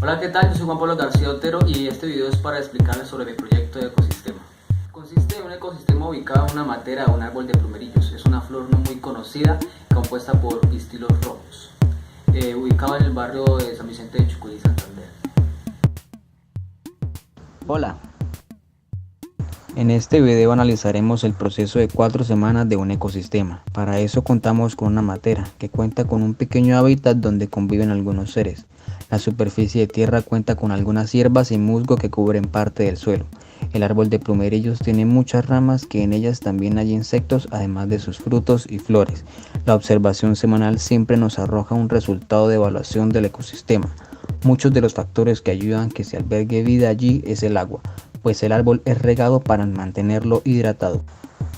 Hola, ¿qué tal? Yo soy Juan Pablo García Otero y este video es para explicarles sobre mi proyecto de ecosistema. Consiste en un ecosistema ubicado en una matera o un árbol de plumerillos. Es una flor no muy conocida, compuesta por pistilos rojos, ubicado en el barrio de San Vicente de Chucurí, Santander. Hola, en este video analizaremos el proceso de 4 semanas de un ecosistema. Para eso contamos con una matera que cuenta con un pequeño hábitat donde conviven algunos seres. La superficie de tierra cuenta con algunas hierbas y musgo que cubren parte del suelo. El árbol de plumerillos tiene muchas ramas que en ellas también hay insectos, además de sus frutos y flores. La observación semanal siempre nos arroja un resultado de evaluación del ecosistema. Muchos de los factores que ayudan a que se albergue vida allí es el agua, pues el árbol es regado para mantenerlo hidratado.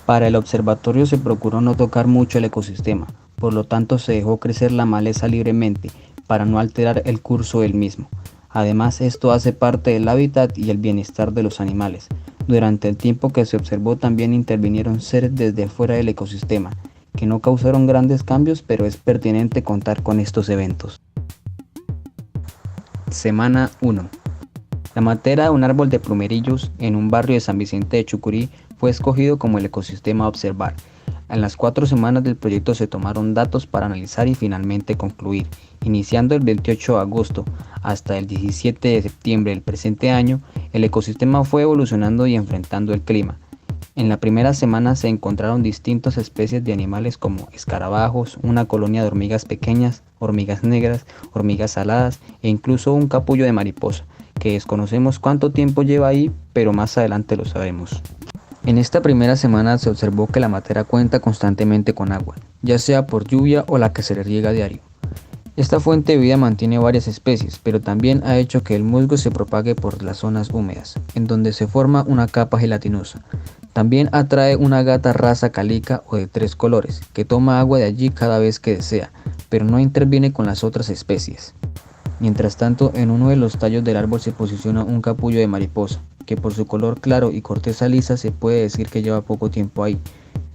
Para el observatorio se procuró no tocar mucho el ecosistema, por lo tanto se dejó crecer la maleza libremente para no alterar el curso del mismo. Además, esto hace parte del hábitat y el bienestar de los animales. Durante el tiempo que se observó también intervinieron seres desde fuera del ecosistema, que no causaron grandes cambios, pero es pertinente contar con estos eventos. Semana 1. La matera, un árbol de plumerillos en un barrio de San Vicente de Chucurí, fue escogido como el ecosistema a observar. En las 4 semanas del proyecto se tomaron datos para analizar y finalmente concluir. Iniciando el 28 de agosto hasta el 17 de septiembre del presente año, el ecosistema fue evolucionando y enfrentando el clima. En la primera semana se encontraron distintas especies de animales como escarabajos, una colonia de hormigas pequeñas, hormigas negras, hormigas aladas e incluso un capullo de mariposa, que desconocemos cuánto tiempo lleva ahí, pero más adelante lo sabemos. En esta primera semana se observó que la matera cuenta constantemente con agua, ya sea por lluvia o la que se le riega a diario. Esta fuente de vida mantiene varias especies, pero también ha hecho que el musgo se propague por las zonas húmedas, en donde se forma una capa gelatinosa. También atrae una gata raza calica o de 3 colores, que toma agua de allí cada vez que desea, pero no interviene con las otras especies. Mientras tanto, en uno de los tallos del árbol se posiciona un capullo de mariposa, que por su color claro y corteza lisa se puede decir que lleva poco tiempo ahí.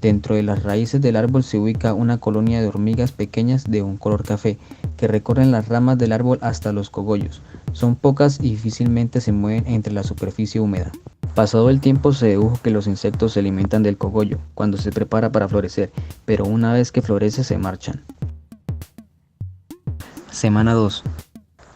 Dentro de las raíces del árbol se ubica una colonia de hormigas pequeñas de un color café, que recorren las ramas del árbol hasta los cogollos. Son pocas y difícilmente se mueven entre la superficie húmeda. Pasado el tiempo se dedujo que los insectos se alimentan del cogollo, cuando se prepara para florecer, pero una vez que florece se marchan. Semana 2.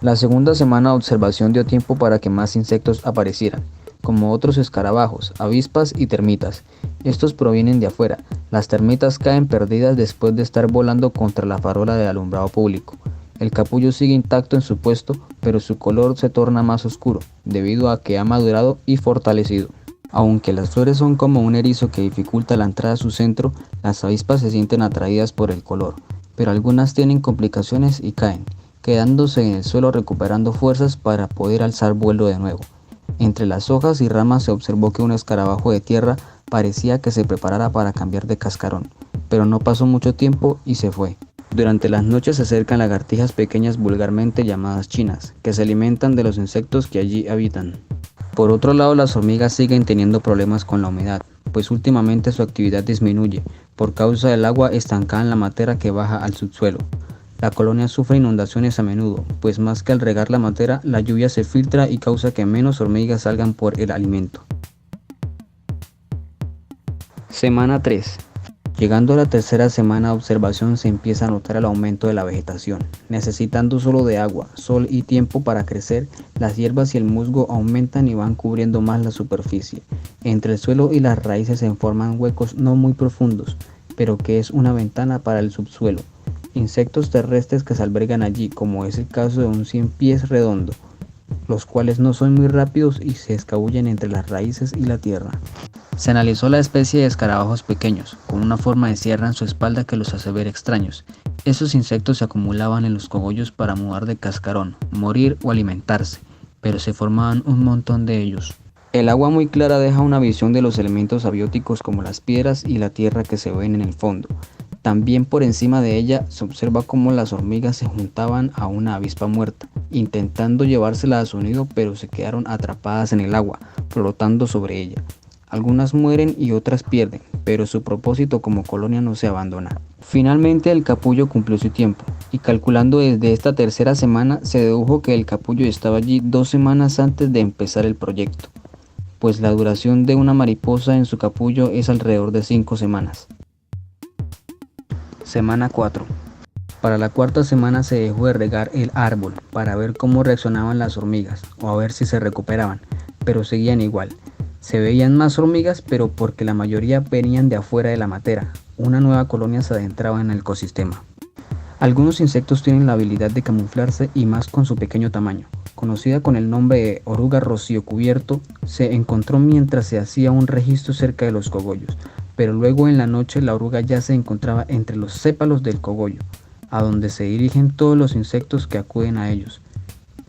La segunda semana de observación dio tiempo para que más insectos aparecieran, como otros escarabajos, avispas y termitas. Estos provienen de afuera. Las termitas caen perdidas después de estar volando contra la farola del alumbrado público. El capullo sigue intacto en su puesto, pero su color se torna más oscuro, debido a que ha madurado y fortalecido. Aunque las flores son como un erizo que dificulta la entrada a su centro, las avispas se sienten atraídas por el color, pero algunas tienen complicaciones y caen, quedándose en el suelo recuperando fuerzas para poder alzar vuelo de nuevo. Entre las hojas y ramas se observó que un escarabajo de tierra parecía que se preparara para cambiar de cascarón, pero no pasó mucho tiempo y se fue. Durante las noches se acercan lagartijas pequeñas vulgarmente llamadas chinas, que se alimentan de los insectos que allí habitan. Por otro lado, las hormigas siguen teniendo problemas con la humedad, pues últimamente su actividad disminuye por causa del agua estancada en la matera que baja al subsuelo. La colonia sufre inundaciones a menudo, pues más que al regar la matera, la lluvia se filtra y causa que menos hormigas salgan por el alimento. Semana 3. Llegando a la tercera semana de observación se empieza a notar el aumento de la vegetación. Necesitando solo de agua, sol y tiempo para crecer, las hierbas y el musgo aumentan y van cubriendo más la superficie. Entre el suelo y las raíces se forman huecos no muy profundos, pero que es una ventana para el subsuelo. Insectos terrestres que se albergan allí, como es el caso de un 100 pies redondo, los cuales no son muy rápidos y se escabullen entre las raíces y la tierra. Se analizó la especie de escarabajos pequeños, con una forma de sierra en su espalda que los hace ver extraños. Esos insectos se acumulaban en los cogollos para mudar de cascarón, morir o alimentarse, pero se formaban un montón de ellos. El agua muy clara deja una visión de los elementos abióticos como las piedras y la tierra que se ven en el fondo. También por encima de ella se observa cómo las hormigas se juntaban a una avispa muerta, intentando llevársela a su nido, pero se quedaron atrapadas en el agua, flotando sobre ella. Algunas mueren y otras pierden, pero su propósito como colonia no se abandona. Finalmente el capullo cumplió su tiempo, y calculando desde esta tercera semana se dedujo que el capullo estaba allí 2 semanas antes de empezar el proyecto, pues la duración de una mariposa en su capullo es alrededor de 5 semanas. Semana 4. Para la cuarta semana se dejó de regar el árbol para ver cómo reaccionaban las hormigas o a ver si se recuperaban, pero seguían igual. Se veían más hormigas, pero porque la mayoría venían de afuera de la matera. Una nueva colonia se adentraba en el ecosistema. Algunos insectos tienen la habilidad de camuflarse y más con su pequeño tamaño. Conocida con el nombre de oruga rocío cubierto, se encontró mientras se hacía un registro cerca de los cogollos, pero luego en la noche la oruga ya se encontraba entre los sépalos del cogollo, a donde se dirigen todos los insectos que acuden a ellos,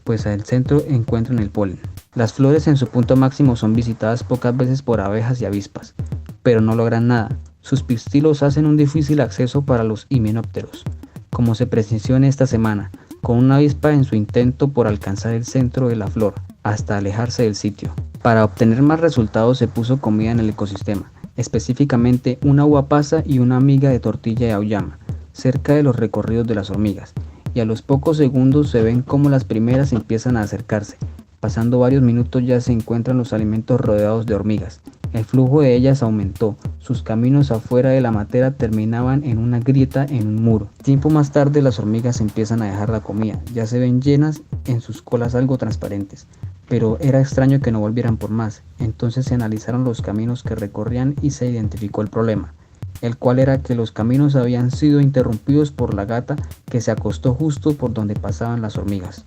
pues al centro encuentran el polen. Las flores en su punto máximo son visitadas pocas veces por abejas y avispas, pero no logran nada. Sus pistilos hacen un difícil acceso para los himenópteros, como se presenció en esta semana, con una avispa en su intento por alcanzar el centro de la flor, hasta alejarse del sitio. Para obtener más resultados se puso comida en el ecosistema, específicamente una uva pasa y una miga de tortilla de auyama, cerca de los recorridos de las hormigas, y a los pocos segundos se ven como las primeras empiezan a acercarse. Pasando varios minutos ya se encuentran los alimentos rodeados de hormigas. El flujo de ellas aumentó, sus caminos afuera de la matera terminaban en una grieta en un muro. Tiempo más tarde las hormigas empiezan a dejar la comida, ya se ven llenas en sus colas algo transparentes, pero era extraño que no volvieran por más. Entonces se analizaron los caminos que recorrían y se identificó el problema, el cual era que los caminos habían sido interrumpidos por la gata que se acostó justo por donde pasaban las hormigas.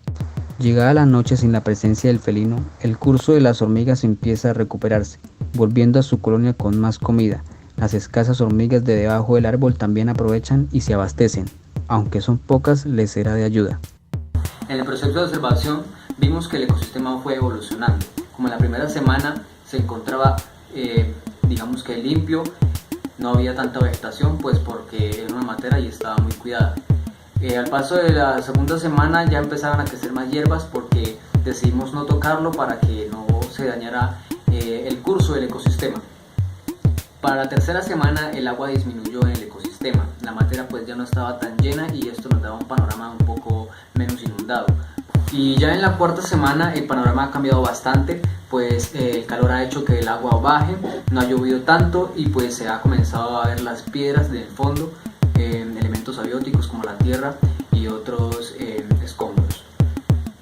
Llegada la noche sin la presencia del felino, el curso de las hormigas empieza a recuperarse, volviendo a su colonia con más comida. Las escasas hormigas de debajo del árbol también aprovechan y se abastecen, aunque son pocas, les será de ayuda. En el proceso de observación vimos que el ecosistema fue evolucionando. Como en la primera semana se encontraba, digamos que limpio, no había tanta vegetación, pues porque era una matera y estaba muy cuidada. Al paso de la segunda semana ya empezaban a crecer más hierbas porque decidimos no tocarlo para que no se dañara el curso del ecosistema. Para la tercera semana el agua disminuyó en el ecosistema, la matera pues ya no estaba tan llena y esto nos daba un panorama un poco menos inundado. Y ya en la cuarta semana el panorama ha cambiado bastante, pues el calor ha hecho que el agua baje, no ha llovido tanto y pues se ha comenzado a ver las piedras del fondo, elementos abióticos como la tierra y otros escombros.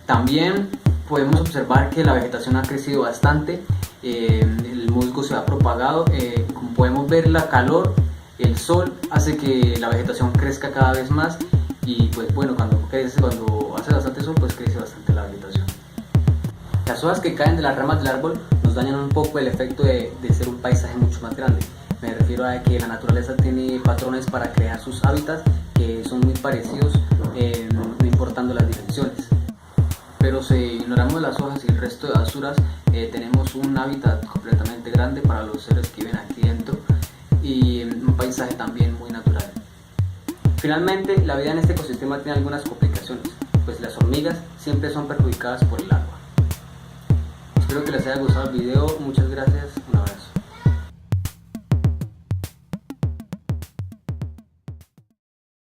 También podemos observar que la vegetación ha crecido bastante, el musgo se ha propagado, como podemos ver la calor, el sol hace que la vegetación crezca cada vez más y pues bueno, cuando hace bastante sol pues crece bastante la vegetación. Las hojas que caen de las ramas del árbol nos dañan un poco el efecto de ser un paisaje mucho más grande. Me refiero a que la naturaleza tiene patrones para crear sus hábitats que son muy parecidos, no importando las dimensiones. Pero si ignoramos las hojas y el resto de basuras, tenemos un hábitat completamente grande para los seres que viven aquí dentro y un paisaje también muy natural. Finalmente, la vida en este ecosistema tiene algunas complicaciones, pues las hormigas siempre son perjudicadas por el agua. Espero que les haya gustado el video, muchas gracias.